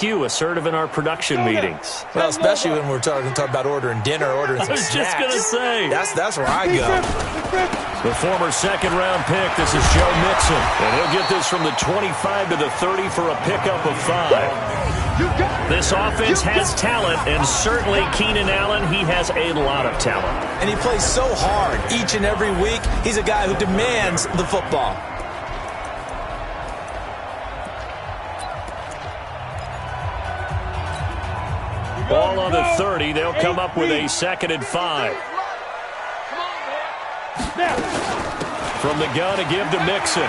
You assertive in our production meetings. Well, especially when we're talking about ordering dinner, ordering some snacks. I was just going to say. That's where I go. The former second-round pick, this is Joe Mixon. And he'll get this from the 25 to the 30 for a pickup of 5. This offense has talent, and certainly Keenan Allen, he has a lot of talent. And he plays so hard each and every week. He's a guy who demands the football. Ball on the 30. They'll come up with a 2nd and 5. From the gun to give to Mixon.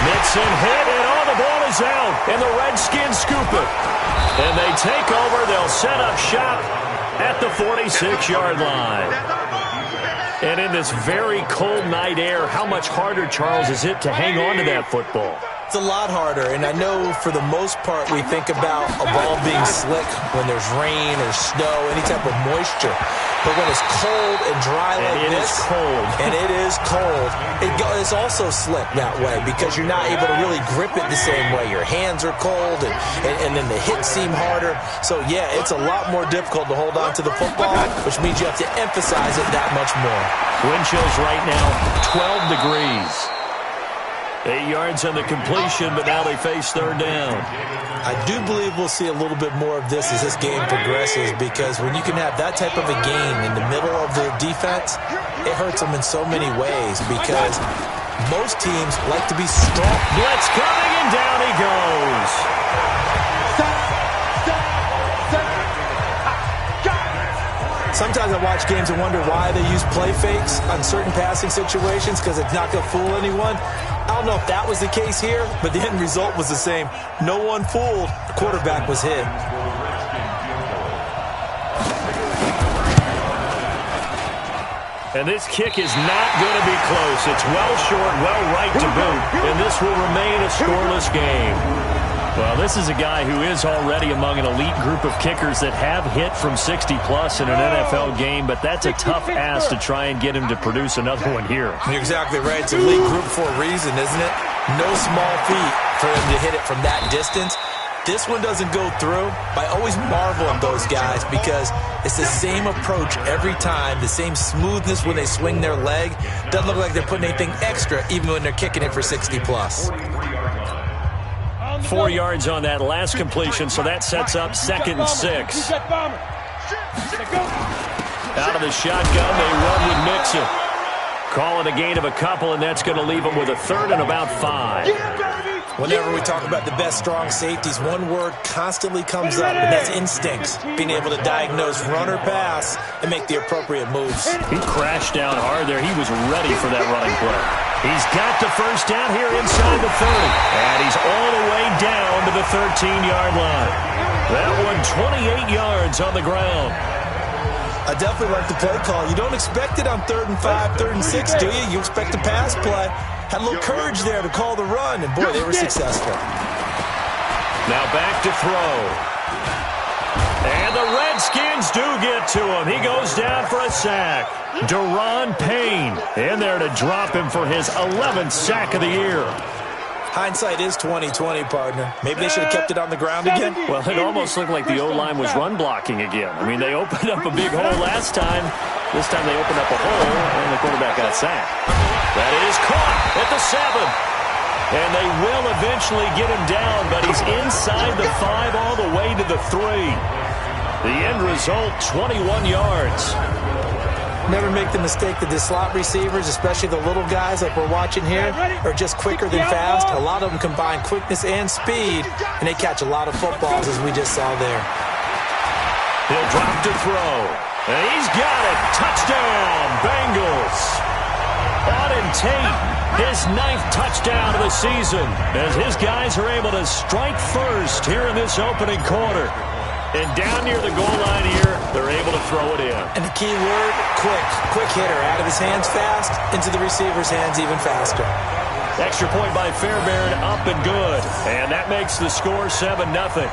Mixon hit, and the ball is out. And the Redskins scoop it. And they take over. They'll set up shop at the 46-yard line. And in this very cold night air, how much harder, Charles, is it to hang on to that football? It's a lot harder, and I know for the most part we think about a ball being slick when there's rain or snow, any type of moisture. But when it's cold and dry like this, and it is cold, it's also slick that way because you're not able to really grip it the same way. Your hands are cold, and then the hits seem harder. So, yeah, it's a lot more difficult to hold on to the football, which means you have to emphasize it that much more. Wind chills right now, 12 degrees. 8 yards on the completion, but now they face 3rd down. I do believe we'll see a little bit more of this as this game progresses because when you can have that type of a gain in the middle of the defense, it hurts them in so many ways because most teams like to be strong. Blitz coming, and down he goes. Sometimes I watch games and wonder why they use play fakes on certain passing situations because it's not going to fool anyone. I don't know if that was the case here, but the end result was the same. No one fooled. The quarterback was hit. And this kick is not going to be close. It's well short, well right to boot. And this will remain a scoreless game. Well, this is a guy who is already among an elite group of kickers that have hit from 60-plus in an NFL game, but that's a tough ask to try and get him to produce another one here. You're exactly right. It's an elite group for a reason, isn't it? No small feat for him to hit it from that distance. This one doesn't go through. I always marvel at those guys because it's the same approach every time, the same smoothness when they swing their leg. Doesn't look like they're putting anything extra even when they're kicking it for 60-plus. 4 yards on that last completion, so that sets up 2nd and 6. Out of the shotgun, they run with Mixon. Call it a gain of a couple, and that's going to leave them with a 3rd and about 5. Whenever we talk about the best strong safeties, one word constantly comes up, and that's instincts. Being able to diagnose run or pass and make the appropriate moves. He crashed down hard there. He was ready for that running play. He's got the 1st down here inside the 30. And he's all the way down to the 13-yard line. That one 28 yards on the ground. I definitely like the play call. You don't expect it on 3rd and 5, 3rd and 6, do you? You expect a pass play. Had a little courage there to call the run, and boy, they were successful. Now back to throw. And the Redskins do get to him. He goes down for a sack. Daron Payne in there to drop him for his 11th sack of the year. Hindsight is 20/20, partner. Maybe they should have kept it on the ground again. Well, it almost looked like the O-line was run blocking again. I mean, they opened up a big hole last time. This time they opened up a hole, and the quarterback got sacked. That is caught at the 7. And they will eventually get him down, but he's inside the 5 all the way to the 3. The end result, 21 yards. Never make the mistake that the slot receivers, especially the little guys like we're watching here, are just quicker than fast. A lot of them combine quickness and speed, and they catch a lot of footballs, as we just saw there. He'll drop to throw. And he's got it. Touchdown, Bengals. Auden Tate, his 9th touchdown of the season, as his guys are able to strike first here in this opening quarter. And down near the goal line here, they're able to throw it in. And the key word, quick. Quick hitter. Out of his hands fast, into the receiver's hands even faster. Extra point by Fairbairn, up and good. And that makes the score 7-0.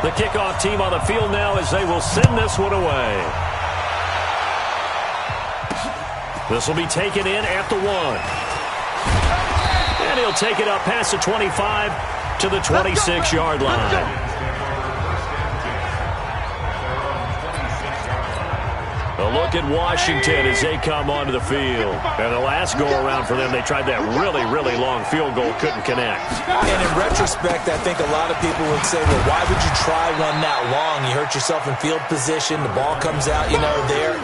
The kickoff team on the field now as they will send this one away. This will be taken in at the 1. And he'll take it up past the 25 to the 26-yard line. A look at Washington as they come onto the field. And the last go-around for them, they tried that really, really long field goal, couldn't connect. And in retrospect, I think a lot of people would say, well, why would you try one that long? You hurt yourself in field position. The ball comes out, there.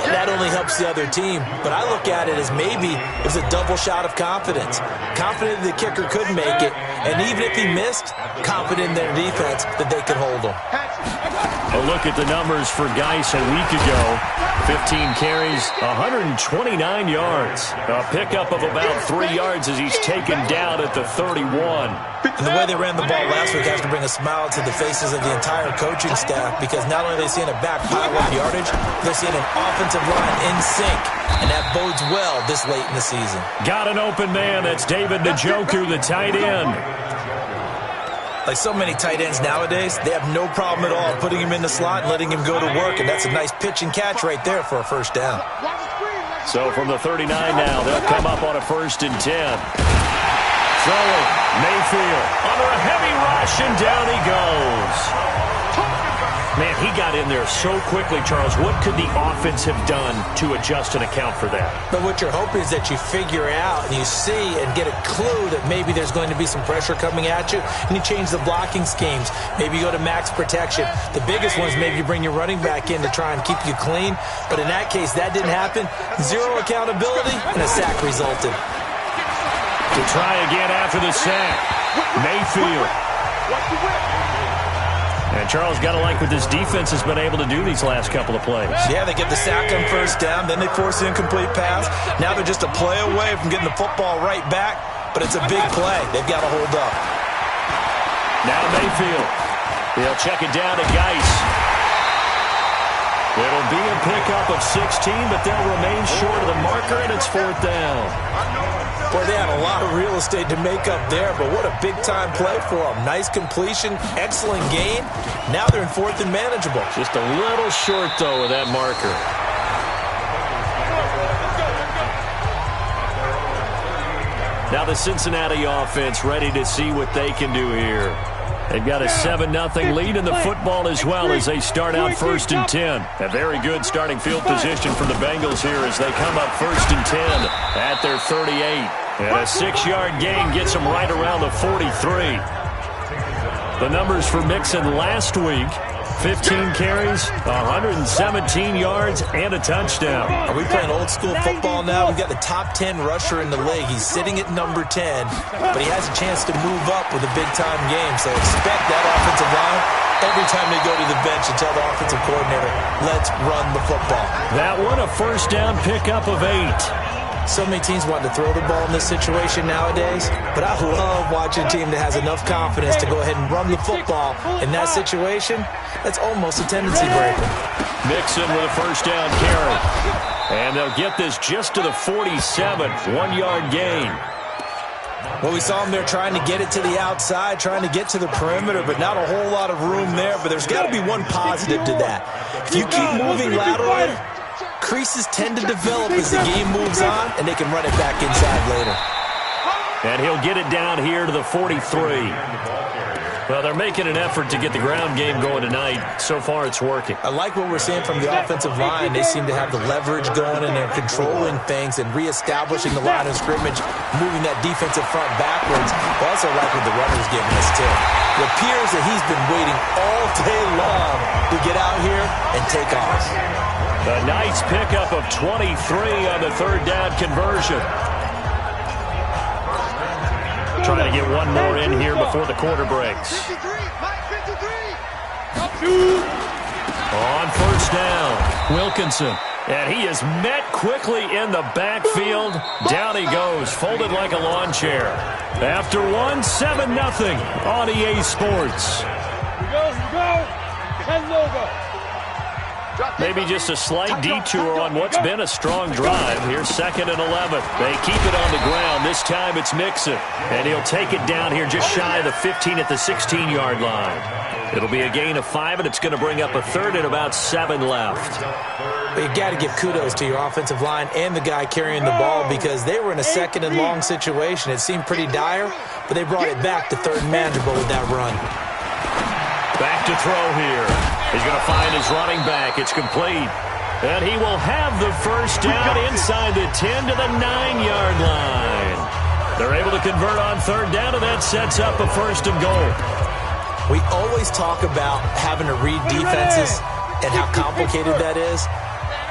That only helps the other team. But I look at it as maybe it was a double shot of confidence. Confident the kicker could make it. And even if he missed, confident in their defense that they could hold him. A look at the numbers for Geis a week ago. 15 carries, 129 yards. A pickup of about 3 yards as he's taken down at the 31. And the way they ran the ball last week has to bring a smile to the faces of the entire coaching staff, because not only are they seeing a back pile of yardage, they're seeing an offensive line in sync. And that bodes well this late in the season. Got an open man. That's David Njoku, the tight end. Like so many tight ends nowadays, they have no problem at all putting him in the slot and letting him go to work. And that's a nice pitch and catch right there for a first down. So from the 39 now, they'll come up on a 1st and 10. Throwing, Mayfield under a heavy rush, and down he goes. Man, he got in there so quickly, Charles. What could the offense have done to adjust and account for that? But what you're hoping is that you figure out and you see and get a clue that maybe there's going to be some pressure coming at you, and you change the blocking schemes. Maybe you go to max protection. The biggest one is maybe you bring your running back in to try and keep you clean. But in that case, that didn't happen. Zero accountability, and a sack resulted. To try again after the sack, Mayfield. And Charles, got to like what this defense has been able to do these last couple of plays. Yeah, they get the sack on first down, then they force the incomplete pass. Now they're just a play away from getting the football right back, but it's a big play. They've got to hold up. Now Mayfield. They'll check it down to Geis. It'll be a pickup of 16, but they'll remain short of the marker, and it's 4th down. Boy, they had a lot of real estate to make up there, but what a big-time play for them. Nice completion, excellent gain. Now they're in 4th and manageable. Just a little short, though, of that marker. Now the Cincinnati offense ready to see what they can do here. They've got a 7-0 lead in the football as well as they start out 1st and 10. A very good starting field position for the Bengals here as they come up 1st and 10 at their 38. And a 6-yard gain gets them right around the 43. The numbers for Mixon last week: 15 carries, 117 yards, and a touchdown. Are we playing old school football now? We've got the top 10 rusher in the league. He's sitting at number 10, but he has a chance to move up with a big-time game. So expect that offensive line every time they go to the bench and tell the offensive coordinator, let's run the football. That one, a 1st down pickup of 8. So many teams want to throw the ball in this situation nowadays, but I love watching a team that has enough confidence to go ahead and run the football. In that situation, that's almost a tendency breaker. Mixon with a 1st down carry. And they'll get this just to the 47, 1-yard gain. Well, we saw him there trying to get it to the outside, trying to get to the perimeter, but not a whole lot of room there. But there's got to be one positive to that. If you keep moving laterally, creases tend to develop as the game moves on, and they can run it back inside later. And he'll get it down here to the 43. Well, they're making an effort to get the ground game going tonight. So far, it's working. I like what we're seeing from the offensive line. They seem to have the leverage going, and they're controlling things and reestablishing the line of scrimmage, moving that defensive front backwards. I also like what the runner's giving us, too. It appears that he's been waiting all day long to get out here and take off. A nice pickup of 23 on the 3rd down conversion. Trying to get one more in here before the quarter breaks. On 1st down, Wilkinson. And he is met quickly in the backfield. Down he goes, folded like a lawn chair. After one, 7-0 on EA Sports. Maybe just a slight detour on what's been a strong drive. Here's 2nd and 11. They keep it on the ground. This time it's Mixon. And he'll take it down here just shy of the 15 at the 16-yard line. It'll be a gain of 5, and it's going to bring up a 3rd and about 7 left. But you got to give kudos to your offensive line and the guy carrying the ball because they were in a 2nd and long situation. It seemed pretty dire, but they brought it back to 3rd and manageable with that run. Back to throw here. He's going to find his running back. It's complete. And he will have the first down inside the 10 to the 9-yard line. They're able to convert on 3rd down, and that sets up a 1st and goal. We always talk about having to read defenses and how complicated that is.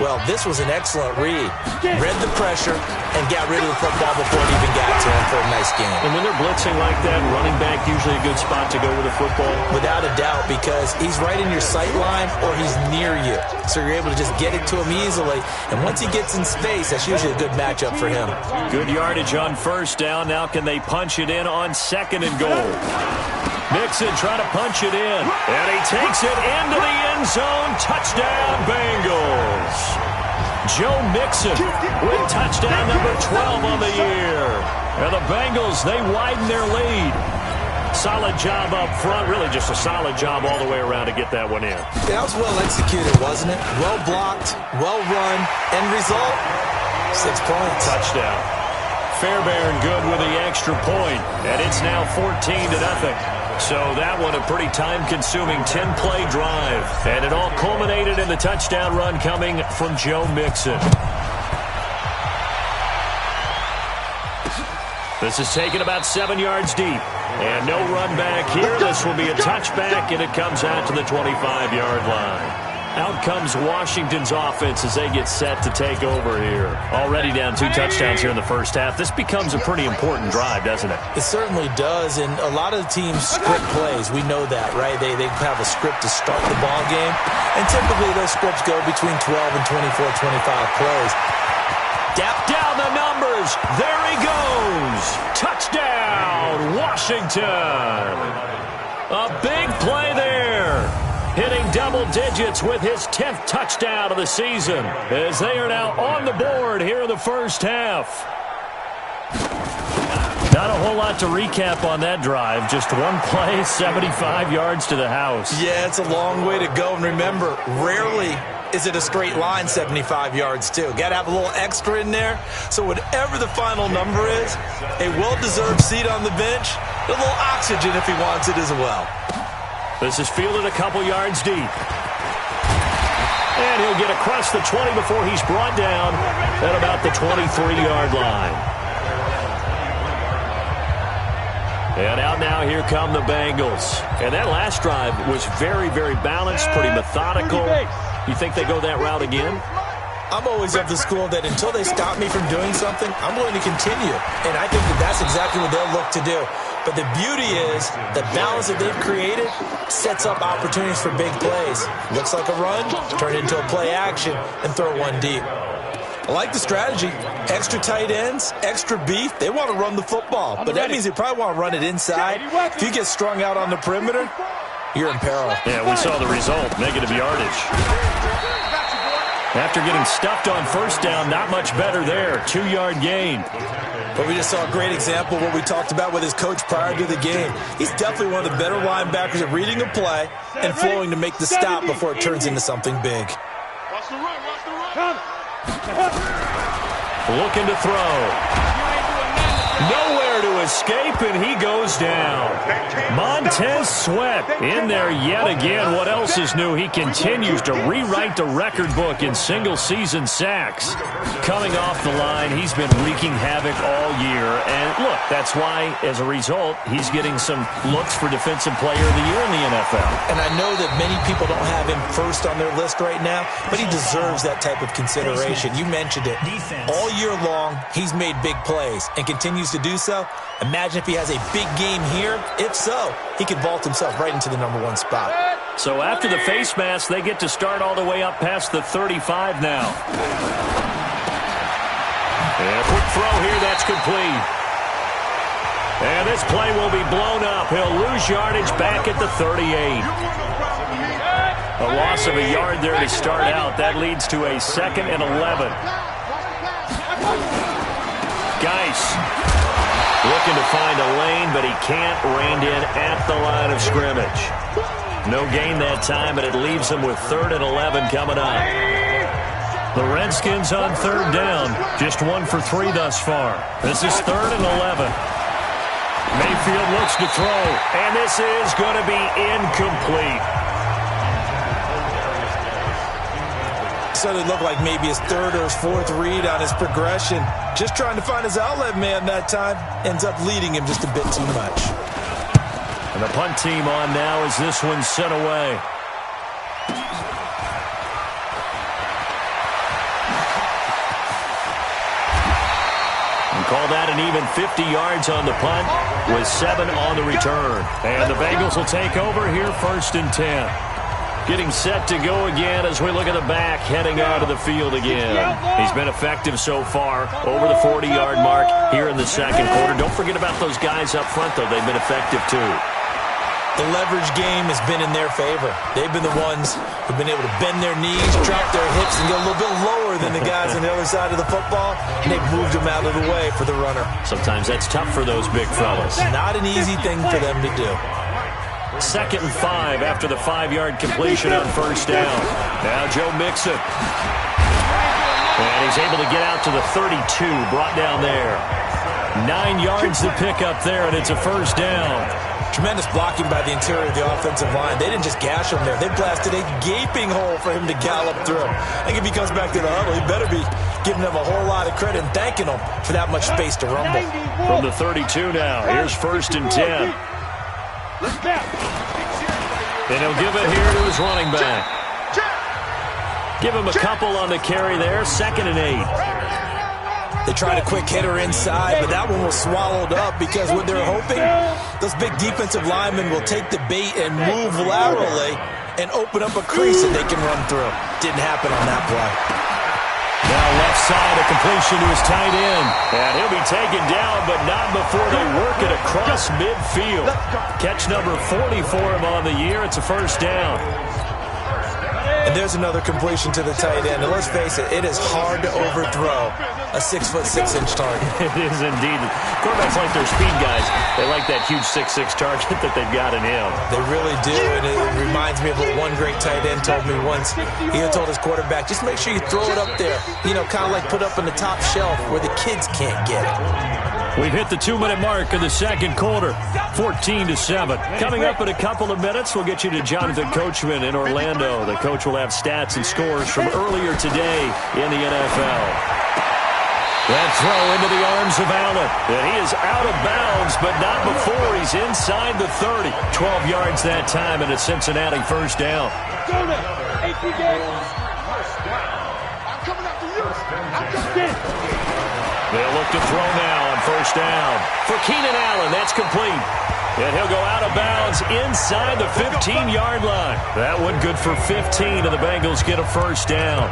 Well, this was an excellent read. Read the pressure and got rid of the football before it even got to him for a nice game. And when they're blitzing like that, running back usually a good spot to go with the football. Without a doubt, because he's right in your sight line or he's near you. So you're able to just get it to him easily. And once he gets in space, that's usually a good matchup for him. Good yardage on 1st down. Now can they punch it in on 2nd and goal? Mixon trying to punch it in. And he takes it into the end zone. Touchdown, Bengals. Joe Mixon with touchdown number 12 on the year. And the Bengals, they widen their lead. Solid job up front. Really just a solid job all the way around to get that one in. That was well executed, wasn't it? Well blocked, well run. End result, 6 points. Touchdown. Fairbairn good with the extra point. And it's now 14-0. So that one a pretty time-consuming 10-play drive. And it all culminated in the touchdown run coming from Joe Mixon. This is taken about 7 yards deep. And no run back here. This will be a touchback, and it comes out to the 25-yard line. Out comes Washington's offense as they get set to take over here. Already down 2 touchdowns here in the first half. This becomes a pretty important drive, doesn't it? It certainly does, and a lot of the teams script plays. We know that, right? They have a script to start the ball game, and typically those scripts go between 12 and 24, 25 plays. Down the numbers. There he goes. Touchdown, Washington. A big play there. Hitting double digits with his 10th touchdown of the season as they are now on the board here in the first half. Not a whole lot to recap on that drive. Just one play, 75 yards to the house. Yeah, it's a long way to go. And remember, rarely is it a straight line 75 yards, too. Got to have a little extra in there. So whatever the final number is, a well-deserved seat on the bench, a little oxygen if he wants it as well. This is fielded a couple yards deep. And he'll get across the 20 before he's brought down at about the 23-yard line. And out now, here come the Bengals. And that last drive was very, very balanced, pretty methodical. You think they go that route again? I'm always of the school that until they stop me from doing something, I'm going to continue. And I think that that's exactly what they'll look to do. But the beauty is the balance that they've created sets up opportunities for big plays. Looks like a run, turn it into a play action, and throw one deep. I like the strategy. Extra tight ends, extra beef. They want to run the football. But that means they probably want to run it inside. If you get strung out on the perimeter, you're in peril. Yeah, we saw the result, negative yardage. After getting stuffed on 1st down, not much better there. 2-yard gain. But we just saw a great example of what we talked about with his coach prior to the game. He's definitely one of the better linebackers at reading a play and flowing to make the stop before it turns into something big. Watch the run, watch the run. Looking to throw. Nowhere to escape, and he goes down. Montez Sweat in there yet again. What else is new? He continues to rewrite the record book in single-season sacks. Coming off the line, he's been wreaking havoc all year. And look, that's why, as a result, he's getting some looks for Defensive Player of the Year in the NFL. And I know that many people don't have him first on their list right now, but he deserves that type of consideration. You mentioned it. All year long, he's made big plays and continues to do so. Imagine if he has a big game here. If so, he could vault himself right into the #1 spot. So after the face mask, they get to start all the way up past the 35 now. And a quick throw here, that's complete. And this play will be blown up. He'll lose yardage back at the 38. A loss of a yard there to start out. That leads to a 2nd and 11. Geis looking to find a lane, but he can't. Reined in at the line of scrimmage. No gain that time, but it leaves him with 3rd and 11 coming up. The Redskins on 3rd down. Just 1 for 3 thus far. This is 3rd and 11. Mayfield looks to throw, and this is going to be incomplete. So it looked like maybe his 3rd or his 4th read on his progression. Just trying to find his outlet man that time. Ends up leading him just a bit too much. And the punt team on now as this one's sent away. And call that an even 50 yards on the punt with 7 on the return. And the Bengals will take over here 1st and 10. Getting set to go again as we look at the back, heading out of the field again. He's been effective so far, over the 40-yard mark here in the 2nd quarter. Don't forget about those guys up front, though. They've been effective, too. The leverage game has been in their favor. They've been the ones who've been able to bend their knees, drop their hips, and get a little bit lower than the guys on the other side of the football, and they've moved them out of the way for the runner. Sometimes that's tough for those big fellas. Not an easy thing for them to do. 2nd and 5 after the 5-yard completion on 1st down. Now Joe Mixon. And he's able to get out to the 32, brought down there. 9 yards to pick up there, and it's a 1st down. Tremendous blocking by the interior of the offensive line. They didn't just gash him there. They blasted a gaping hole for him to gallop through. I think if he comes back to the huddle, he better be giving them a whole lot of credit and thanking them for that much space to rumble. From the 32 now, here's 1st and 10. And he'll give it here to his running back. Give him a couple on the carry there. 2nd and 8. They tried a quick hitter inside, but that one was swallowed up because what they're hoping, those big defensive linemen will take the bait and move laterally and open up a crease that they can run through. Didn't happen on that play. Now left side, a completion to his tight end. And he'll be taken down, but not before they work it across midfield. Catch number 40 for him on the year. It's a 1st down. And there's another completion to the tight end. And let's face it, it is hard to overthrow a 6'6" target. It is indeed. Quarterbacks like their speed guys. They like that huge 6'6" target that they've got in him. They really do, and it reminds me of what one great tight end told me once. He had told his quarterback, just make sure you throw it up there. You know, kind of like put up on the top shelf where the kids can't get it. We've hit the 2-minute mark of the 2nd quarter, 14-7. Coming up in a couple of minutes, we'll get you to Jonathan Coachman in Orlando. The coach will have stats and scores from earlier today in the NFL. That throw into the arms of Allen. And he is out of bounds, but not before he's inside the 30. 12 yards that time, and a Cincinnati 1st down. They'll look to throw now on 1st down. For Keenan Allen, that's complete. And he'll go out of bounds inside the 15-yard line. That one good for 15, and the Bengals get a 1st down.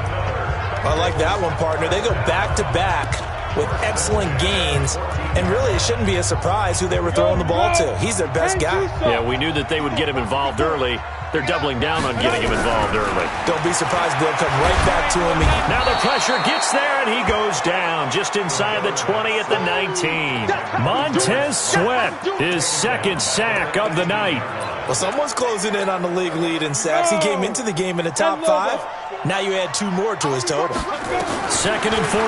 I like that one, partner. They go back-to-back with excellent gains, and really it shouldn't be a surprise who they were throwing the ball to. He's their best guy. Yeah, we knew that they would get him involved early. They're doubling down on getting him involved early. Don't be surprised they'll come right back to him. Now the pressure gets there, and he goes down just inside the 20 at the 19. Montez Sweat, his 2nd sack of the night. Well, someone's closing in on the league lead in sacks. He came into the game in the top 5. Now you add 2 more to his total. 2nd and 14.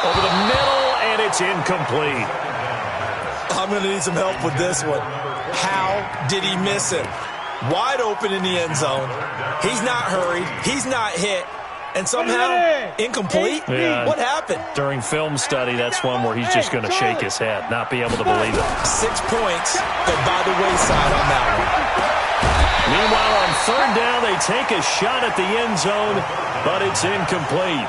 Over the middle, and it's incomplete. I'm going to need some help with this one. How did he miss it? Wide open in the end zone. He's not hurried. He's not hit. And somehow, incomplete? Yeah. What happened? During film study, that's one where he's just going to shake his head, not be able to believe it. 6 points go by the wayside on that one. Meanwhile, on 3rd down, they take a shot at the end zone, but it's incomplete.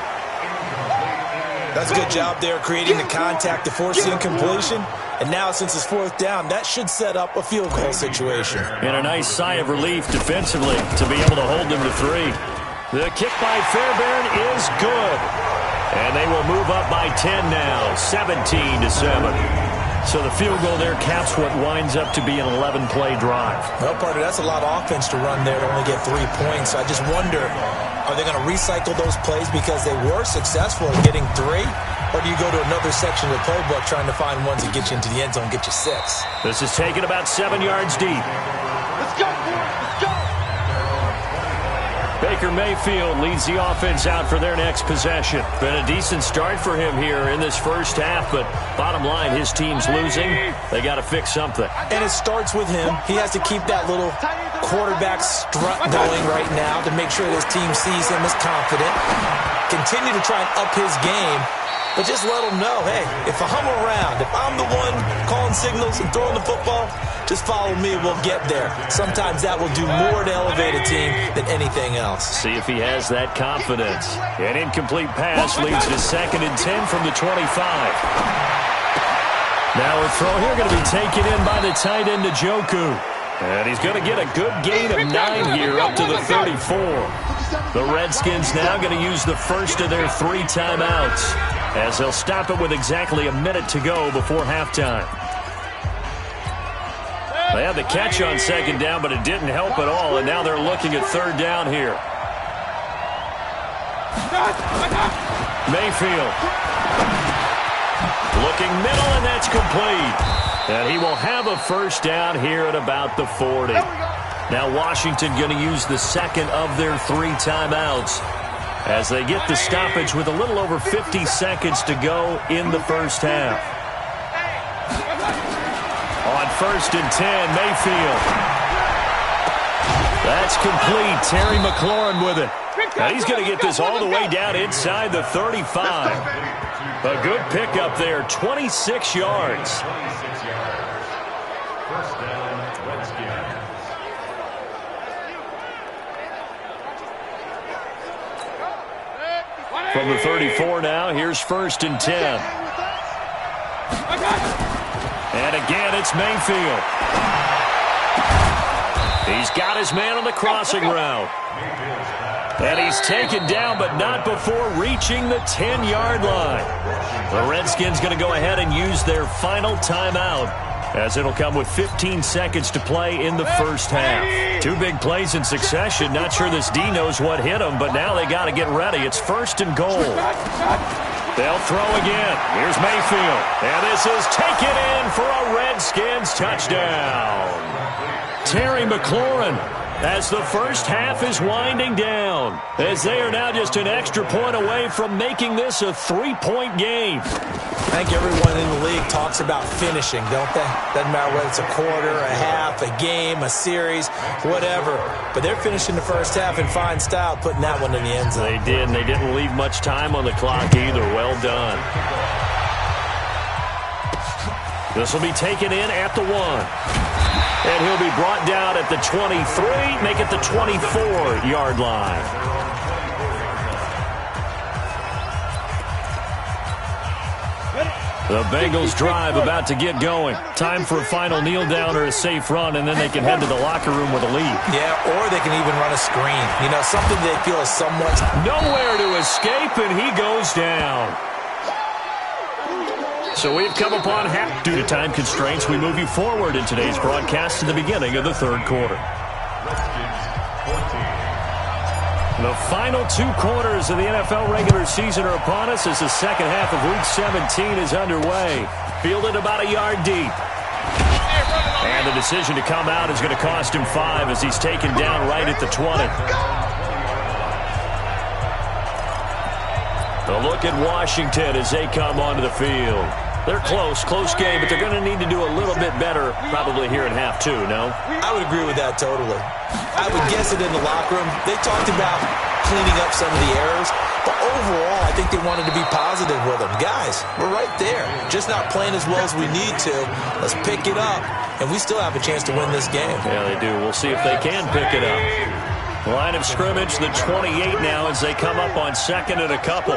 That's a good job there, creating the contact to force the incompletion. And now, since it's 4th down, that should set up a field goal situation. And a nice sigh of relief defensively to be able to hold them to 3. The kick by Fairbairn is good. And they will move up by 10 now, 17-7. So the field goal there caps what winds up to be an 11-play drive. Well, partner, that's a lot of offense to run there to only get 3 points. I just wonder, are they going to recycle those plays because they were successful in getting 3? Or do you go to another section of the playbook trying to find ones that get you into the end zone, get you 6? This is taken about 7 yards deep. Let's go, boys. Let's go. Baker Mayfield leads the offense out for their next possession. Been a decent start for him here in this first half, but bottom line, his team's losing. They got to fix something. And it starts with him. He has to keep that little quarterback strut going right now to make sure this team sees him as confident. Continue to try and up his game. But just let them know, hey, if I'm around, if I'm the one calling signals and throwing the football, just follow me, we'll get there. Sometimes that will do more to elevate a team than anything else. See if he has that confidence. An incomplete pass leads to 2nd and 10 from the 25. Now a throw here going to be taken in by the tight end, Njoku. And he's going to get a good gain of 9 here up to the 34. The Redskins now going to use the first of their 3 timeouts, as they'll stop it with exactly a minute to go before halftime. They had the catch on 2nd down, but it didn't help at all, and now they're looking at 3rd down here. Mayfield. Looking middle, and that's complete. And he will have a first down here at about the 40. Now Washington going to use the 2nd of their 3 timeouts as they get the stoppage with a little over 50 seconds to go in the first half. On 1st and 10, Mayfield. That's complete. Terry McLaurin with it. And he's going to get this all the way down inside the 35. A good pickup there, 26 yards. From the 34 now, here's 1st and 10. And again, it's Mayfield. He's got his man on the crossing route. And he's taken down, but not before reaching the 10-yard line. The Redskins going to go ahead and use their final timeout, as it'll come with 15 seconds to play in the first half. 2 big plays in succession. Not sure this D knows what hit him, but now they got to get ready. It's 1st and goal. They'll throw again. Here's Mayfield. And this is taken in for a Redskins touchdown. Terry McLaurin, as the first half is winding down, as they are now just an extra point away from making this a 3-point game. I think everyone in the league talks about finishing, don't they? Doesn't matter whether it's a quarter, a half, a game, a series, whatever. But they're finishing the first half in fine style, putting that one in the end zone. They did, and they didn't leave much time on the clock either. Well done. This will be taken in at the 1. And he'll be brought down at the 23, make it the 24-yard line. The Bengals drive about to get going. Time for a final kneel down or a safe run, and then they can head to the locker room with a lead. Yeah, or they can even run a screen. You know, something they feel is somewhat... Nowhere to escape, and he goes down. So we've come upon half. Due to time constraints, we move you forward in today's broadcast to the beginning of the 3rd quarter. The final 2 quarters of the NFL regular season are upon us as the second half of Week 17 is underway. Fielded about a yard deep. And the decision to come out is going to cost him 5 as he's taken down right at the 20. A look at Washington as they come onto the field. They're close game, but they're going to need to do a little bit better probably here in half 2, no? I would agree with that totally. I would guess it in the locker room. They talked about cleaning up some of the errors, but overall, I think they wanted to be positive with them. Guys, we're right there. Just not playing as well as we need to. Let's pick it up, and we still have a chance to win this game. Yeah, they do. We'll see if they can pick it up. Line of scrimmage, the 28 now as they come up on 2nd and a couple.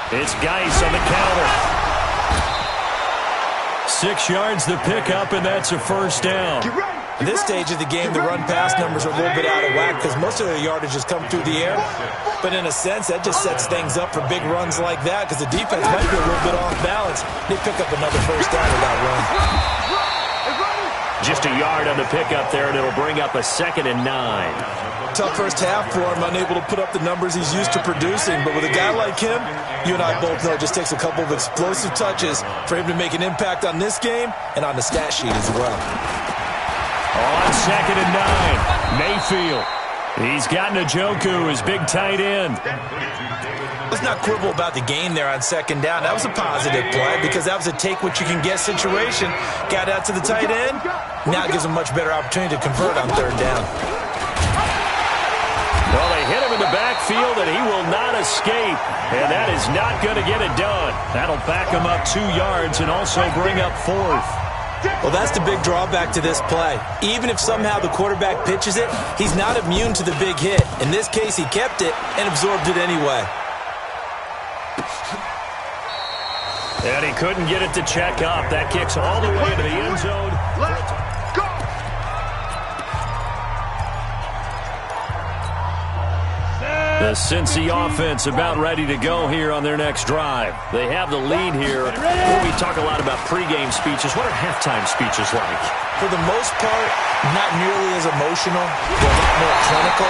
It's Geis on the counter. 6 yards the pickup, and that's a first down. At this stage of the game, the run-pass numbers are a little bit out of whack because most of their yardage has come through the air. But in a sense, that just sets things up for big runs like that because the defense might be a little bit off balance. They pick up another first down with that run. Just a yard on the pickup there, and it'll bring up a 2nd and 9. Tough first half for him, unable to put up the numbers he's used to producing. But with a guy like him, you and I both know it just takes a couple of explosive touches for him to make an impact on this game and on the stat sheet as well. On 2nd and 9, Mayfield. He's got Njoku, his big tight end. Let's not quibble about the gain there on 2nd down. That was a positive play because that was a take-what-you-can-get situation. Got out to the tight end. Now it gives him a much better opportunity to convert on 3rd down. Well, they hit him in the backfield, and he will not escape. And that is not going to get it done. That'll back him up 2 yards and also bring up 4th. Well, that's the big drawback to this play. Even if somehow the quarterback pitches it, he's not immune to the big hit. In this case, he kept it and absorbed it anyway. And he couldn't get it to check up. That kicks all the way to the end zone. Let's go! The Cincy offense about ready to go here on their next drive. They have the lead here. Well, we talk a lot about pregame speeches. What are halftime speeches like? For the most part, not nearly as emotional. They're a lot more clinical.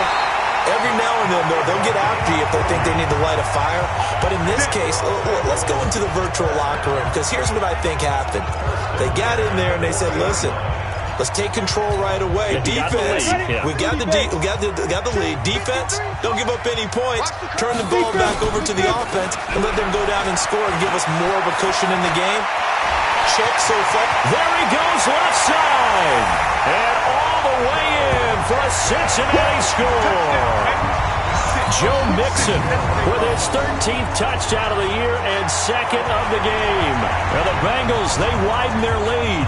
Every now and then, though, they'll get after you if they think they need to light a fire. But in this case, let's go into the virtual locker room because here's what I think happened. They got in there and they said, listen, let's take control right away. Defense, we got the lead. Defense, don't give up any points. Turn the ball back over to the offense and let them go down and score and give us more of a cushion in the game. Check so far. There he goes left side. And all the way in for a Cincinnati score. Joe Mixon with his 13th touchdown of the year and 2nd of the game. Now the Bengals, they widen their lead.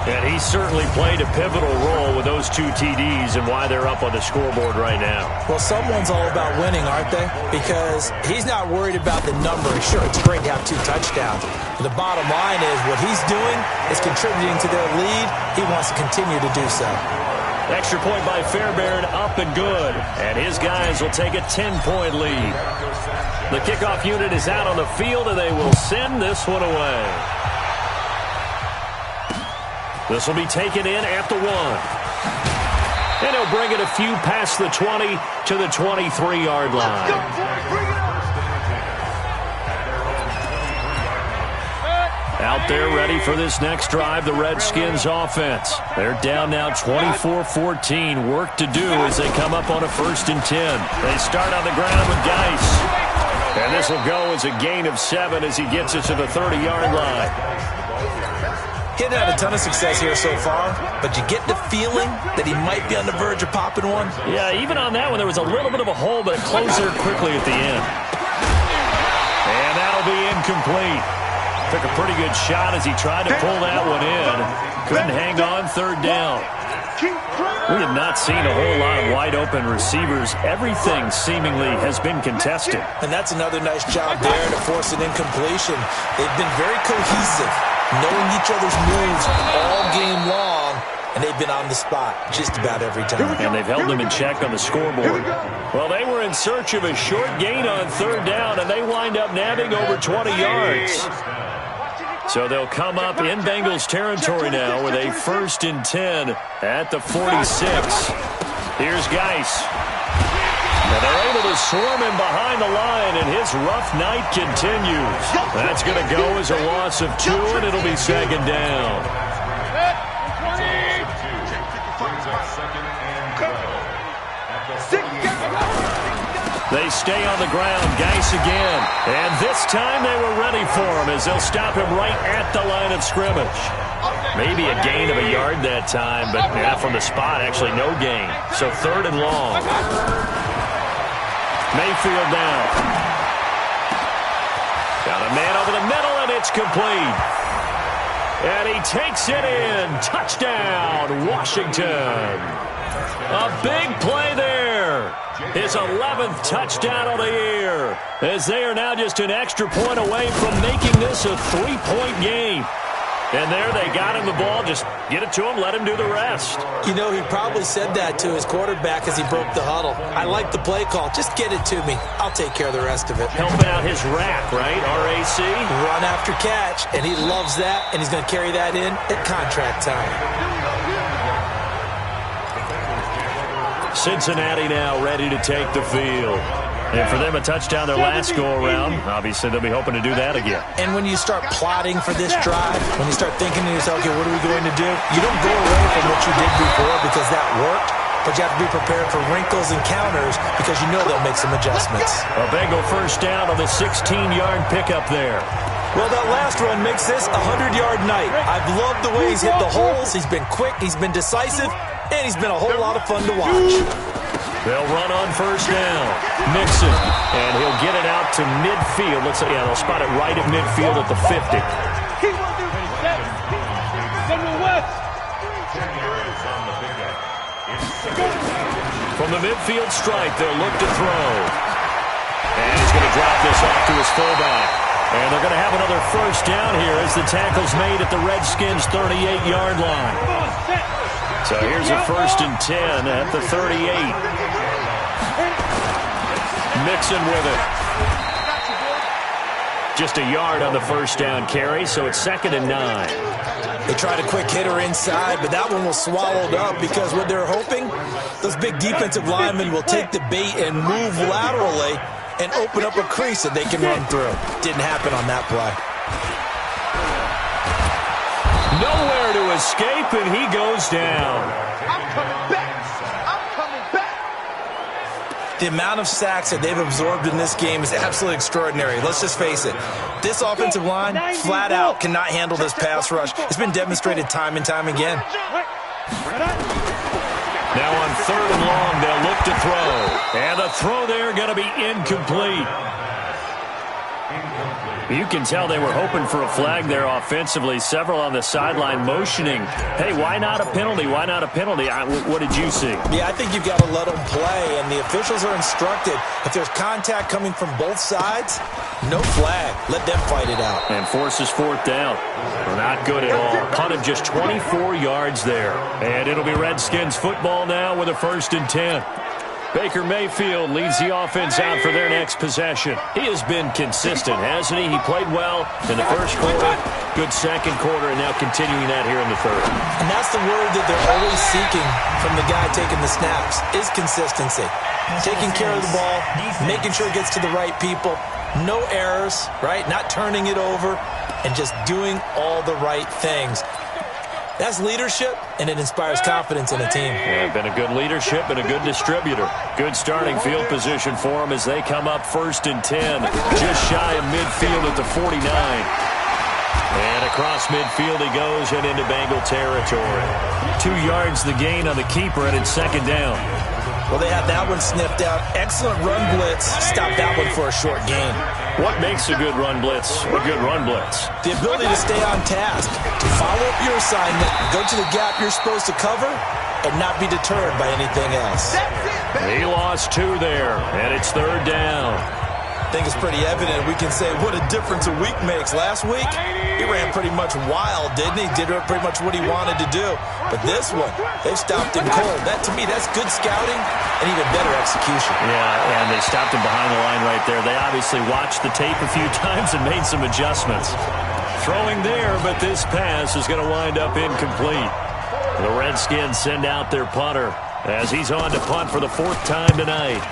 And he certainly played a pivotal role with those 2 TDs and why they're up on the scoreboard right now. Well, someone's all about winning, aren't they? Because he's not worried about the number. Sure, it's great to have 2 touchdowns. But the bottom line is what he's doing is contributing to their lead. He wants to continue to do so. Extra point by Fairbairn, up and good. And his guys will take a 10-point lead. The kickoff unit is out on the field, and they will send this one away. This will be taken in at the 1. And he'll bring it a few past the 20 to the 23-yard line. Out there ready for this next drive, the Redskins offense. They're down now 24-14. Work to do as they come up on a 1st and 10. They start on the ground with Geis. And this will go as a gain of 7 as he gets it to the 30-yard line. He hasn't had a ton of success here so far, but you get the feeling that he might be on the verge of popping one. Yeah, even on that one, there was a little bit of a hole, but it closed there quickly at the end. And that'll be incomplete. Took a pretty good shot as he tried to pull that one in. Couldn't hang on 3rd down. We have not seen a whole lot of wide-open receivers. Everything seemingly has been contested. And that's another nice job there to force an incompletion. They've been very cohesive, knowing each other's moves all game long, and they've been on the spot just about every time. And they've held them in check on the scoreboard. Well, they were in search of a short gain on 3rd down, and they wind up nabbing over 20 yards. So they'll come up in Bengals territory now with a 1st and 10 at the 46. Here's Geis. And they're able to swarm him behind the line, and his rough night continues. That's going to go as a loss of 2, and it'll be 2nd down. They stay on the ground. Geis again. And this time they were ready for him as they'll stop him right at the line of scrimmage. Maybe a gain of a yard that time, but from the spot, actually no gain. So 3rd and long. Mayfield down. Got a man over the middle, and it's complete. And he takes it in. Touchdown, Washington. A big play there. His 11th touchdown of the year, as they are now just an extra point away from making this a 3-point game. And there they got him the ball. Just get it to him, let him do the rest. You know, he probably said that to his quarterback as he broke the huddle. I like the play call. Just get it to me. I'll take care of the rest of it. Helping out his rack, right? RAC? Run after catch, and he loves that, and he's going to carry that in at contract time. Cincinnati now ready to take the field. And for them, a touchdown their last go-around. Obviously, they'll be hoping to do that again. And when you start plotting for this drive, when you start thinking to yourself, okay, what are we going to do? You don't go away from what you did before because that worked, but you have to be prepared for wrinkles and counters because you know they'll make some adjustments. A Bengal first down on the 16-yard pickup there. Well, that last run makes this a 100-yard night. I've loved the way he's hit the holes. He's been quick, he's been decisive, and he's been a whole lot of fun to watch. They'll run on first down. Mixon, and he'll get it out to midfield. Let's say, yeah, they'll spot it right at midfield at the 50. From the midfield stripe, they'll look to throw. And he's going to drop this off to his fullback. And they're going to have another first down here as the tackle's made at the Redskins' 38-yard line. So here's a 1st and 10 at the 38. Mixon with it. Just a yard on the first down carry, so it's 2nd and 9. They tried a quick hitter inside, but that one was swallowed up because what they're hoping, those big defensive linemen will take the bait and move laterally and open up a crease that they can run through. Didn't happen on that play. Nowhere to escape, and he goes down. I'm coming back. I'm coming back. The amount of sacks that they've absorbed in this game is absolutely extraordinary. Let's just face it. This offensive line, flat out, cannot handle this pass rush. It's been demonstrated time and time again. Now on 3rd and long, they'll look to throw. And the throw there going to be incomplete. You can tell they were hoping for a flag there offensively. Several on the sideline motioning. Hey, why not a penalty? Why not a penalty? What did you see? Yeah, I think you've got to let them play, and the officials are instructed. If there's contact coming from both sides, no flag. Let them fight it out. And forces 4th down. Not good at all. Punt of just 24 yards there. And it'll be Redskins football now with a 1st and 10. Baker Mayfield leads the offense out for their next possession. He has been consistent, hasn't he? He played well in the first quarter, good second quarter, and now continuing that here in the 3rd. And that's the word that they're always seeking from the guy taking the snaps, is consistency. Taking care of the ball, making sure it gets to the right people, no errors, right? Not turning it over, and just doing all the right things. That's leadership, and it inspires confidence in a team. Yeah, been a good leadership and a good distributor. Good starting field position for them as they come up 1st and 10. Just shy of midfield at the 49. And across midfield he goes and into Bengal territory. 2 yards the gain on the keeper, and it's 2nd down. Well, they had that one sniffed out. Excellent run blitz. Stop that one for a short gain. What makes a good run blitz a good run blitz? The ability to stay on task, to follow up your assignment, go to the gap you're supposed to cover, and not be deterred by anything else. He lost 2 there, and it's 3rd down. I think it's pretty evident. We can say what a difference a week makes. Last week, he ran pretty much wild, didn't he? Did pretty much what he wanted to do. But this one, they stopped him cold. That, to me, that's good scouting and even better execution. Yeah, and they stopped him behind the line right there. They obviously watched the tape a few times and made some adjustments. Throwing there, but this pass is going to wind up incomplete. The Redskins send out their punter as he's on to punt for the 4th time tonight.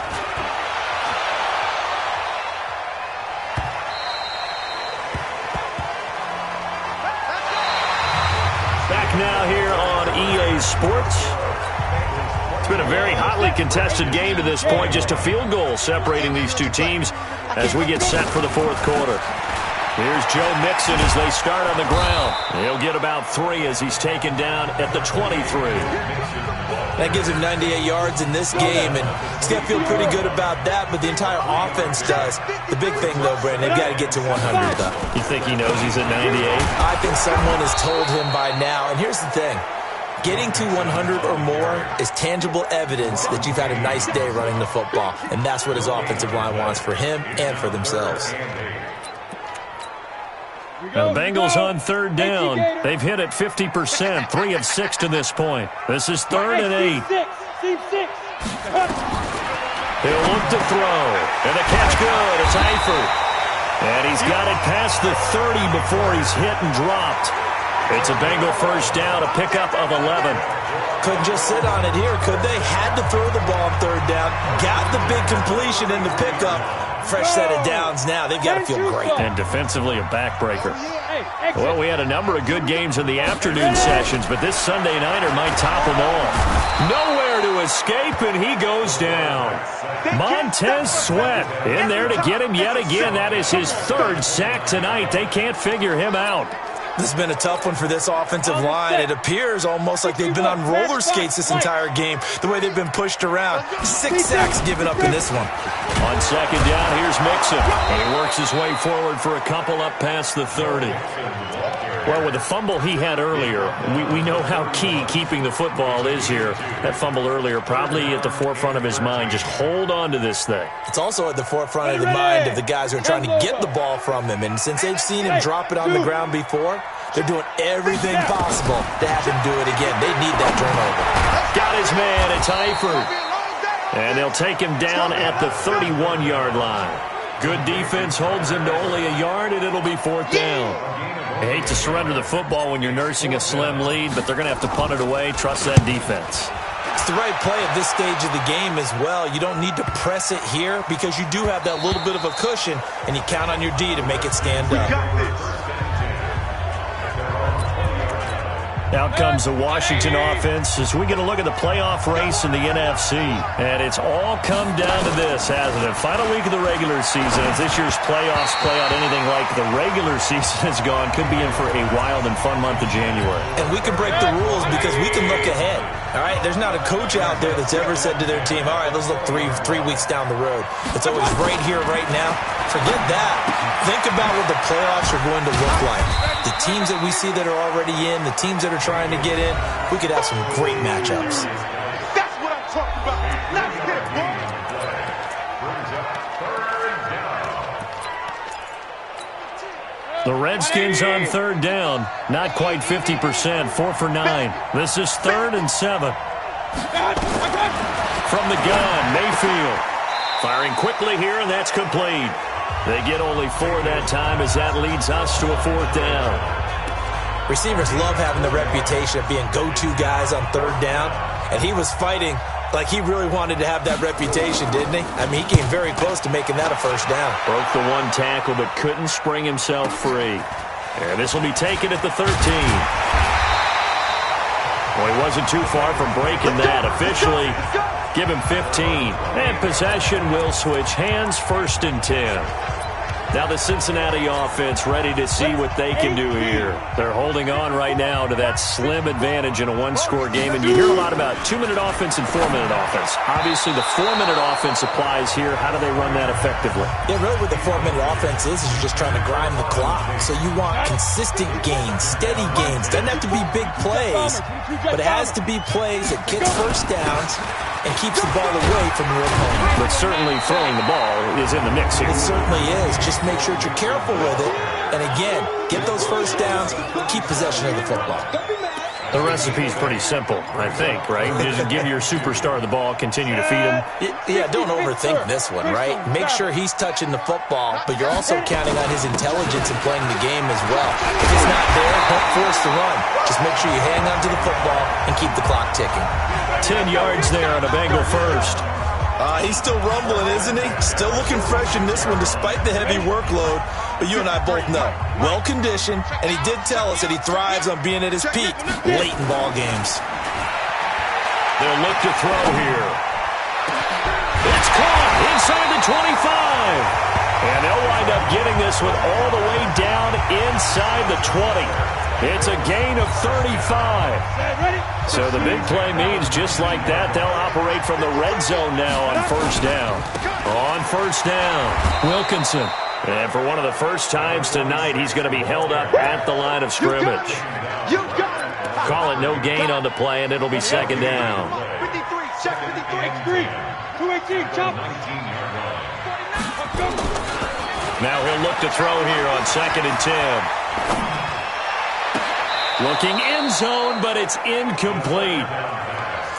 Now here on EA Sports. It's been a very hotly contested game to this point. Just a field goal separating these two teams as we get set for the 4th quarter. Here's Joe Mixon as they start on the ground. He'll get about 3 as he's taken down at the 23. That gives him 98 yards in this game, and he's going to feel pretty good about that, but the entire offense does. The big thing, though, Brandon, they've got to get to 100, though. You think he knows he's at 98? I think someone has told him by now, and here's the thing. Getting to 100 or more is tangible evidence that you've had a nice day running the football, and that's what his offensive line wants for him and for themselves. Now the Bengals on third down. They've hit it 50%, 3 of 6 to this point. This is 3rd and 8. He'll look to throw. And the catch good. It's Eifert. And he's got it past the 30 before he's hit and dropped. It's a Bengal first down, a pickup of 11. Couldn't just sit on it here, could they? Had to throw the ball on third down. Got the big completion in the pickup. Fresh set of downs now. They've got to feel great. And defensively, a backbreaker. Well, we had a number of good games in the afternoon sessions, but this Sunday nighter might top them all. Nowhere to escape, and he goes down. Montez Sweat in there to get him yet again. That is his 3rd sack tonight. They can't figure him out. This has been a tough one for this offensive line. It appears almost like they've been on roller skates this entire game, the way they've been pushed around. 6 sacks given up in this one. On second down, here's Mixon. And he works his way forward for a couple up past the 30. Well, with the fumble he had earlier, we know how key keeping the football is here. That fumble earlier probably at the forefront of his mind. Just hold on to this thing. It's also at the forefront of the mind of the guys who are trying to get the ball from him. And since they've seen him drop it on the ground before, they're doing everything possible to have him do it again. They need that turnover. Got his man. It's Eifert. And they'll take him down at the 31-yard line. Good defense holds him to only a yard, and it'll be 4th down. I hate to surrender the football when you're nursing a slim lead, but they're going to have to punt it away. Trust that defense. It's the right play at this stage of the game as well. You don't need to press it here because you do have that little bit of a cushion, and you count on your D to make it stand up. Out comes the Washington offense as we get a look at the playoff race in the NFC. And it's all come down to this, hasn't it? Final week of the regular season. As this year's playoffs play out anything like the regular season has gone, could be in for a wild and fun month of January. And we can break the rules because we can look ahead. All right, there's not a coach out there that's ever said to their team, all right, let's look three weeks down the road. It's always right here, right now. Forget that. Think about what the playoffs are going to look like. The teams that we see that are already in, the teams that are trying to get in, we could have some great matchups. That's what I'm talking about. Let's get it, boy. The Redskins on 3rd down. Not quite 50%. 4 for 9. This is 3rd and 7. From the gun, Mayfield. Firing quickly here, and that's complete. They get only 4 that time as that leads us to a 4th down. Receivers love having the reputation of being go-to guys on 3rd down, and he was fighting like he really wanted to have that reputation, didn't he? I mean, he came very close to making that a 1st down. Broke the 1 tackle, but couldn't spring himself free. And this will be taken at the 13. Well, he wasn't too far from breaking that. Officially, give him 15. And possession will switch hands, 1st and 10. Now the Cincinnati offense ready to see what they can do here. They're holding on right now to that slim advantage in a 1-score game. And you hear a lot about 2-minute offense and 4-minute offense. Obviously, the 4-minute offense applies here. How do they run that effectively? Yeah, really what the 4-minute offense is you're just trying to grind the clock. So you want consistent gains, steady gains. Doesn't have to be big plays, but it has to be plays that gets 1st downs and keeps the ball away from your opponent. But certainly throwing the ball is in the mix here. It certainly is. Just make sure that you're careful with it. And again, get those 1st downs, keep possession of the football. The recipe's pretty simple, I think, right? Just give your superstar the ball, continue to feed him. Yeah, don't overthink this one, right? Make sure he's touching the football, but you're also counting on his intelligence in playing the game as well. If it's not there, don't force the run. Just make sure you hang on to the football and keep the clock ticking. 10 yards there on a Bengal first. He's still rumbling, isn't he? Still looking fresh in this one despite the heavy workload. But you and I both know, well-conditioned, and he did tell us that he thrives on being at his peak late in ball games. They'll look to throw here. It's caught inside the 25. And they'll wind up getting this one all the way down inside the 20. It's a gain of 35. So the big play means just like that, they'll operate from the red zone now on 1st down. On 1st down, Wilkinson. And for one of the first times tonight, he's going to be held up at the line of scrimmage. Call it no gain on the play, and it'll be 2nd down. 53, check 53. 218, chop. Now he'll look to throw here on 2nd and 10. Looking end zone, but it's incomplete.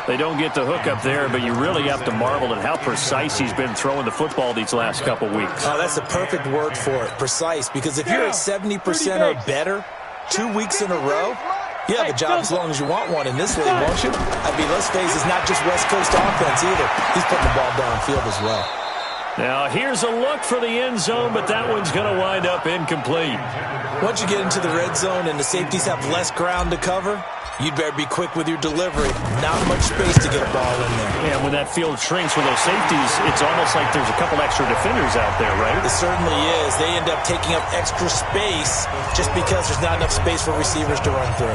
They don't get the hook up there, but you really have to marvel at how precise he's been throwing the football these last couple weeks. Oh, that's a perfect word for it, precise, because if you're at 70% or better 2 weeks in a row, you have a job as long as you want one in this league, won't you? I mean, let's face it, it's not just West Coast offense either. He's putting the ball downfield as well. Now, here's a look for the end zone, but that one's going to wind up incomplete. Once you get into the red zone and the safeties have less ground to cover, you'd better be quick with your delivery. Not much space to get a ball in there. Yeah, when that field shrinks with those safeties, it's almost like there's a couple extra defenders out there, right? It certainly is. They end up taking up extra space just because there's not enough space for receivers to run through.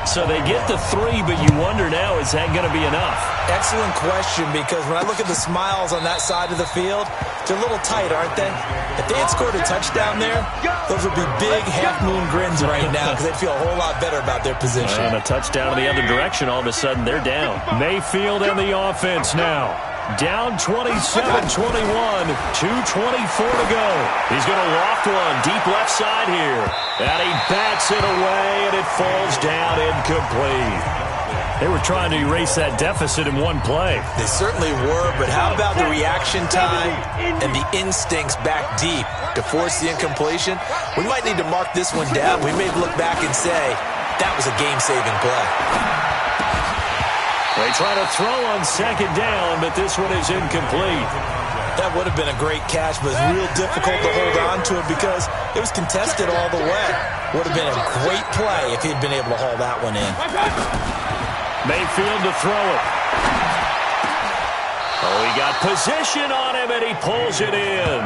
So they get the 3, but you wonder now, is that going to be enough? Excellent question, because when I look at the smiles on that side of the field, they're a little tight, aren't they? If they had scored a touchdown there, those would be big half-moon grins right now because they'd feel a whole lot better about their position. And a touchdown in the other direction, all of a sudden they're down. Mayfield and the offense now. Down 27-21, 2:24 to go. He's going to loft one deep left side here. And he bats it away, and it falls down incomplete. They were trying to erase that deficit in one play. They certainly were, but how about the reaction time and the instincts back deep to force the incompletion? We might need to mark this one down. We may look back and say, that was a game-saving play. They try to throw on second down, but this one is incomplete. That would have been a great catch, but it's real difficult to hold on to it because it was contested all the way. Would have been a great play if he'd been able to haul that one in. Mayfield to throw it. Oh, he got position on him, and he pulls it in.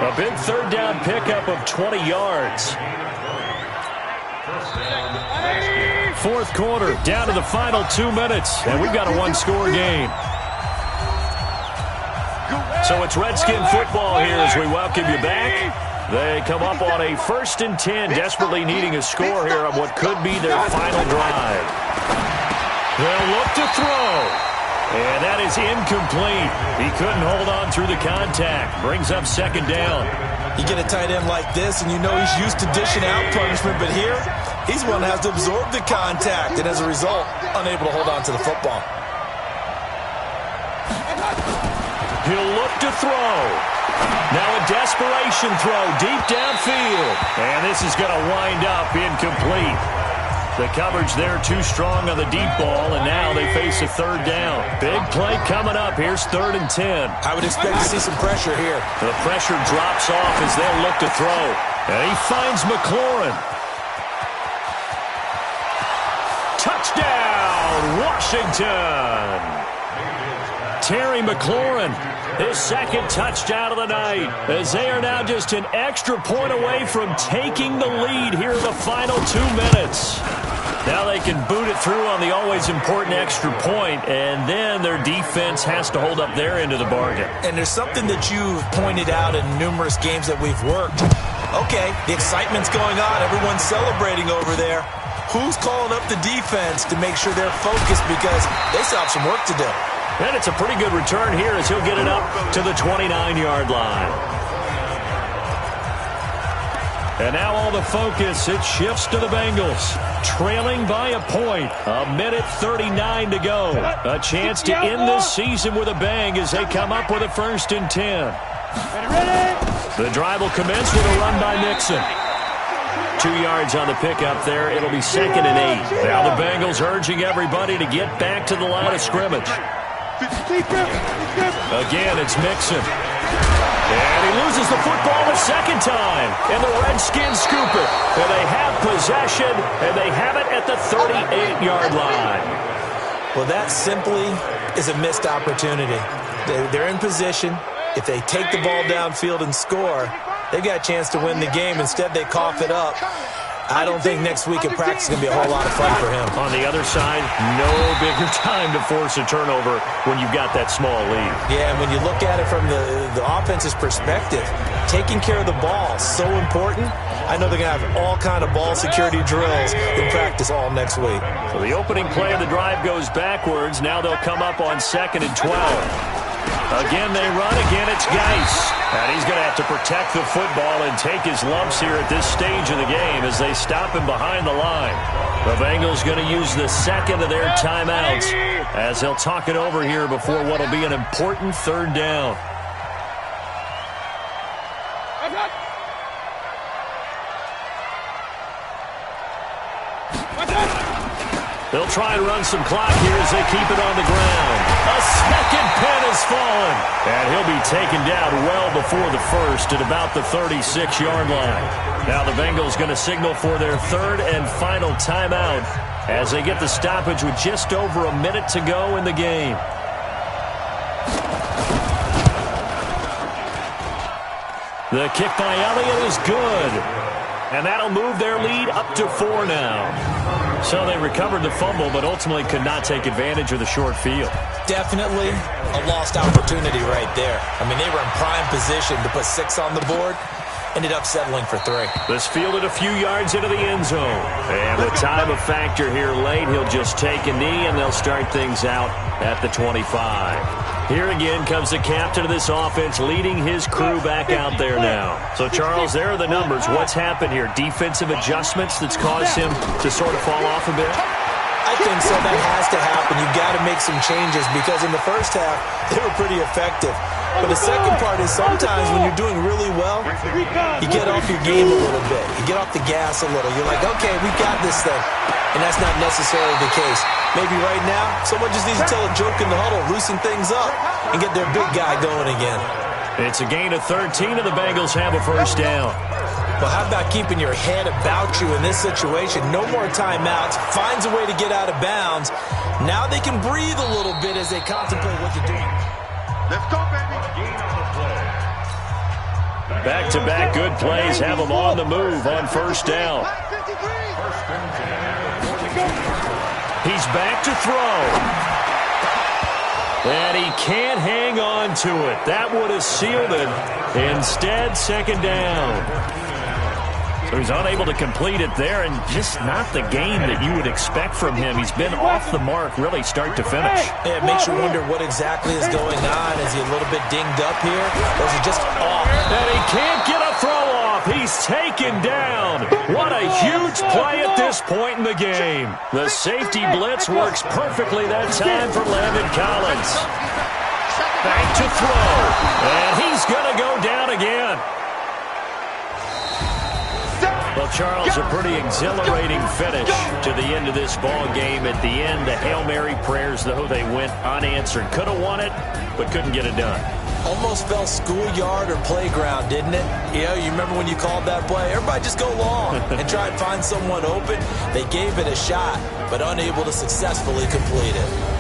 A big third down pickup of 20 yards. Fourth quarter, down to the final 2 minutes, and we've got a one-score game. So it's Redskin football here as we welcome you back. They come up on a 1st and 10, desperately needing a score here on what could be their final drive. They'll look to throw, and that is incomplete. He couldn't hold on through the contact. Brings up second down. You get a tight end like this, and you know he's used to dishing out punishment, but here, he's one that has to absorb the contact, and as a result, unable to hold on to the football. He'll look to throw. Now a desperation throw deep downfield, and this is going to wind up incomplete. The coverage there too strong on the deep ball, and now they face a third down. Big play coming up. Here's 3rd and 10. I would expect to see some pressure here. The pressure drops off as they'll look to throw. And he finds McLaurin. Touchdown, Washington! Terry McLaurin, his second touchdown of the night, as they are now just an extra point away from taking the lead here in the final 2 minutes. Now they can boot it through on the always important extra point, and then their defense has to hold up their end of the bargain. And there's something that you've pointed out in numerous games that we've worked. Okay, the excitement's going on. Everyone's celebrating over there. Who's calling up the defense to make sure they're focused because they still have some work to do? And it's a pretty good return here as he'll get it up to the 29-yard line. And now all the focus, it shifts to the Bengals. Trailing by a point. 1:39 to go. A chance to end this season with a bang as they come up with a 1st and 10. The drive will commence with a run by Mixon. 2 yards on the pickup there. It'll be 2nd and 8. Now the Bengals urging everybody to get back to the line of scrimmage. Again, it's Mixon. And he loses the football a second time. And the Redskins scoop it. And they have possession, and they have it at the 38-yard line. Well, that simply is a missed opportunity. They're in position. If they take the ball downfield and score, they've got a chance to win the game. Instead, they cough it up. I don't think next week at practice is going to be a whole lot of fun for him. On the other side, no bigger time to force a turnover when you've got that small lead. Yeah, and when you look at it from the offense's perspective, taking care of the ball is so important. I know they're going to have all kind of ball security drills in practice all next week. So the opening play of the drive goes backwards. Now they'll come up on 2nd and 12. Again they run, again it's Geis. And he's going to have to protect the football and take his lumps here at this stage of the game as they stop him behind the line. The Bengals going to use the second of their timeouts as they'll talk it over here before what will be an important third down. They'll try and run some clock here as they keep it on the ground. A second pen has fallen. And he'll be taken down well before the first at about the 36-yard line. Now the Bengals going to signal for their third and final timeout as they get the stoppage with just over a minute to go in the game. The kick by Elliott is good. And that'll move their lead up to 4 now. So they recovered the fumble, but ultimately could not take advantage of the short field. Definitely a lost opportunity right there. I mean, they were in prime position to put 6 on the board. Ended up settling for 3. This fielded a few yards into the end zone. And with time a factor here late, he'll just take a knee, and they'll start things out at the 25. Here again comes the captain of this offense leading his crew back out there now. So, Charles, there are the numbers. What's happened here? Defensive adjustments that's caused him to sort of fall off a bit? I think so. That has to happen. You've got to make some changes because in the first half, they were pretty effective. But the second part is sometimes when you're doing really well, you get off your game a little bit. You get off the gas a little. You're like, okay, we got this thing. And that's not necessarily the case. Maybe right now, someone just needs to tell a joke in the huddle, loosen things up, and get their big guy going again. It's a gain of 13, and the Bengals have a first down. Well, how about keeping your head about you in this situation? No more timeouts. Finds a way to get out of bounds. Now they can breathe a little bit as they contemplate what to do. Let's go, baby. Back-to-back good plays have them on the move on first down. He's back to throw. And he can't hang on to it. That would have sealed it. Instead, second down. So he's unable to complete it there, and just not the game that you would expect from him. He's been off the mark really start to finish. Yeah, it makes you wonder what exactly is going on. Is he a little bit dinged up here, or is he just off? And he can't get a throw off. He's taken down. What a huge play at this point in the game. The safety blitz works perfectly that time for Landon Collins. Back to throw, and he's going to go down again. Well, Charles, a pretty exhilarating finish to the end of this ball game. At the end, the Hail Mary prayers, though, they went unanswered. Could have won it, but couldn't get it done. Almost felt schoolyard or playground, didn't it? You know, you remember when you called that play? Everybody just go long and try and find someone open. They gave it a shot, but unable to successfully complete it.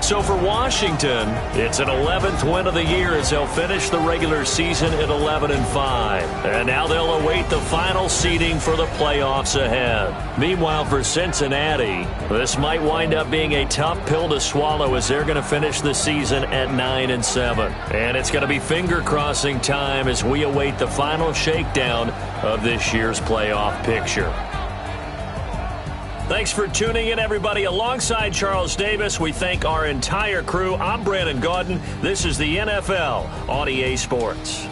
So for Washington, it's an 11th win of the year as they'll finish the regular season at 11-5. And now they'll await the final seeding for the playoffs ahead. Meanwhile, for Cincinnati, this might wind up being a tough pill to swallow as they're going to finish the season at 9-7. And it's going to be finger-crossing time as we await the final shakedown of this year's playoff picture. Thanks for tuning in, everybody. Alongside Charles Davis, we thank our entire crew. I'm Brandon Gaudin. This is the NFL on EA Sports.